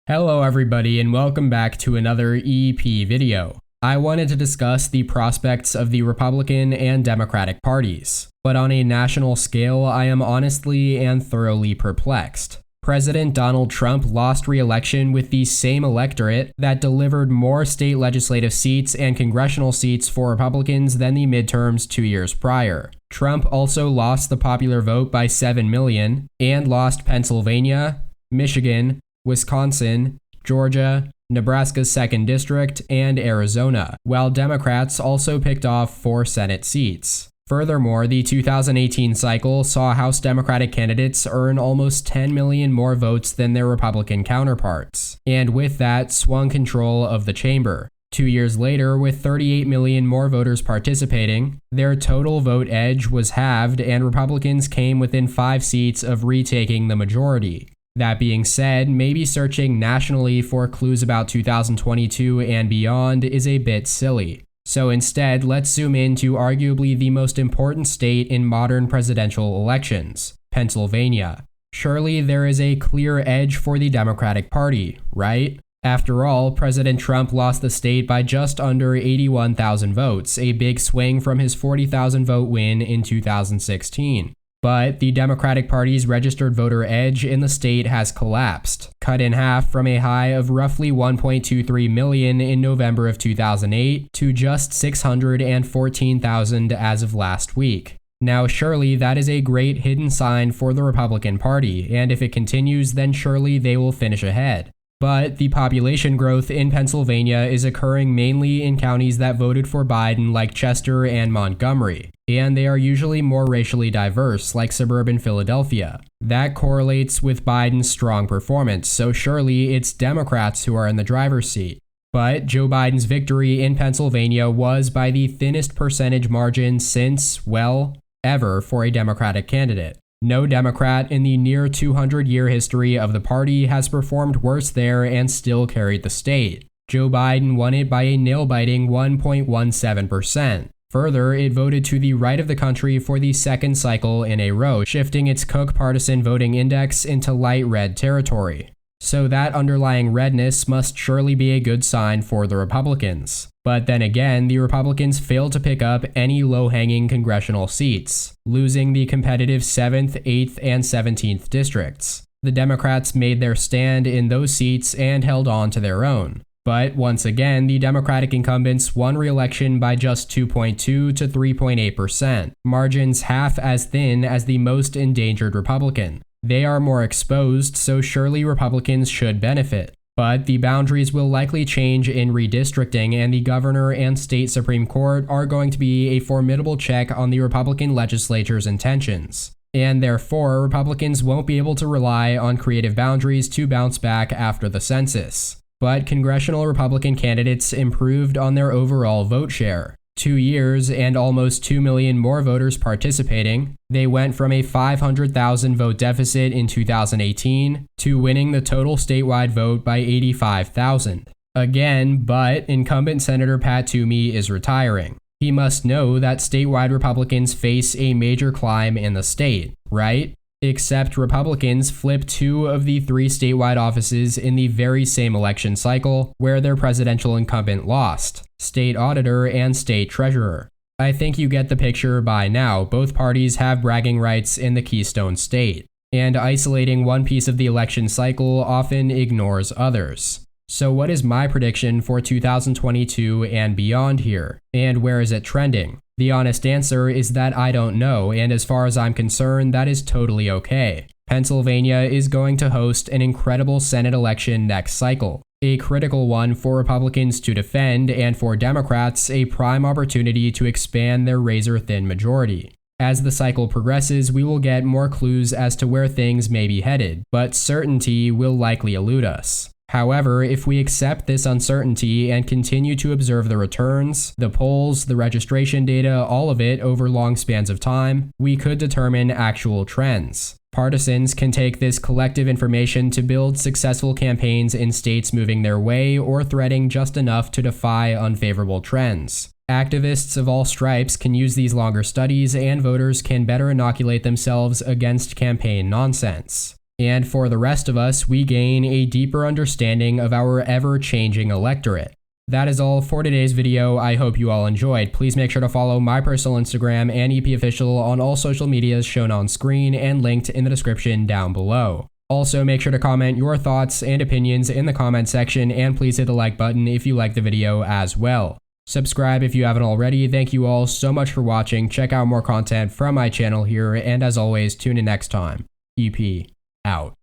Hello everybody and welcome back to another EP video. I wanted to discuss the prospects of the Republican and Democratic parties, but on a national scale I am honestly and thoroughly perplexed. President Donald Trump lost re-election with the same electorate that delivered more state legislative seats and congressional seats for Republicans than the midterms 2 years prior. Trump also lost the popular vote by 7 million and lost Pennsylvania, Michigan, Wisconsin, Georgia, Nebraska's 2nd District, and Arizona, while Democrats also picked off 4 Senate seats. Furthermore, the 2018 cycle saw House Democratic candidates earn almost 10 million more votes than their Republican counterparts, and with that swung control of the chamber. 2 years later, with 38 million more voters participating, their total vote edge was halved and Republicans came within 5 seats of retaking the majority. That being said, maybe searching nationally for clues about 2022 and beyond is a bit silly. So instead, let's zoom in to arguably the most important state in modern presidential elections, Pennsylvania. Surely there is a clear edge for the Democratic Party, right? After all, President Trump lost the state by just under 81,000 votes, a big swing from his 40,000 vote win in 2016. But the Democratic Party's registered voter edge in the state has collapsed, cut in half from a high of roughly 1.23 million in November of 2008 to just 614,000 as of last week. Now surely that is a great hidden sign for the Republican Party, and if it continues then surely they will finish ahead. But the population growth in Pennsylvania is occurring mainly in counties that voted for Biden like Chester and Montgomery, and they are usually more racially diverse like suburban Philadelphia. That correlates with Biden's strong performance, so surely it's Democrats who are in the driver's seat. But Joe Biden's victory in Pennsylvania was by the thinnest percentage margin since, well, ever for a Democratic candidate. No Democrat in the near 200-year history of the party has performed worse there and still carried the state. Joe Biden won it by a nail-biting 1.17%. Further, it voted to the right of the country for the second cycle in a row, shifting its Cook partisan voting index into light red territory. So that underlying redness must surely be a good sign for the Republicans. But then again, the Republicans failed to pick up any low-hanging congressional seats, losing the competitive 7th, 8th, and 17th districts. The Democrats made their stand in those seats and held on to their own. But once again, the Democratic incumbents won re-election by just 2.2 to 3.8%, margins half as thin as the most endangered Republican. They are more exposed, so surely Republicans should benefit. But the boundaries will likely change in redistricting, and the governor and state Supreme Court are going to be a formidable check on the Republican legislature's intentions. And therefore, Republicans won't be able to rely on creative boundaries to bounce back after the census. But congressional Republican candidates improved on their overall vote share. 2 years and almost 2 million more voters participating, they went from a 500,000 vote deficit in 2018 to winning the total statewide vote by 85,000. Again, but incumbent Senator Pat Toomey is retiring. He must know that statewide Republicans face a major climb in the state, right? Except Republicans flipped 2 of the 3 statewide offices in the very same election cycle where their presidential incumbent lost, state auditor and state treasurer. I think you get the picture by now. Both parties have bragging rights in the Keystone State, and isolating one piece of the election cycle often ignores others. So what is my prediction for 2022 and beyond here, and where is it trending? The honest answer is that I don't know, and as far as I'm concerned, that is totally okay. Pennsylvania is going to host an incredible Senate election next cycle, a critical one for Republicans to defend, and for Democrats, a prime opportunity to expand their razor-thin majority. As the cycle progresses, we will get more clues as to where things may be headed, but certainty will likely elude us. However, if we accept this uncertainty and continue to observe the returns, the polls, the registration data, all of it over long spans of time, we could determine actual trends. Partisans can take this collective information to build successful campaigns in states moving their way or threading just enough to defy unfavorable trends. Activists of all stripes can use these longer studies, and voters can better inoculate themselves against campaign nonsense. And for the rest of us, we gain a deeper understanding of our ever-changing electorate. That is all for today's video. I hope you all enjoyed. Please make sure to follow my personal Instagram and EP Official on all social medias shown on screen and linked in the description down below. Also, make sure to comment your thoughts and opinions in the comment section, and please hit the like button if you like the video as well. Subscribe if you haven't already. Thank you all so much for watching. Check out more content from my channel here, and as always, tune in next time. EP out.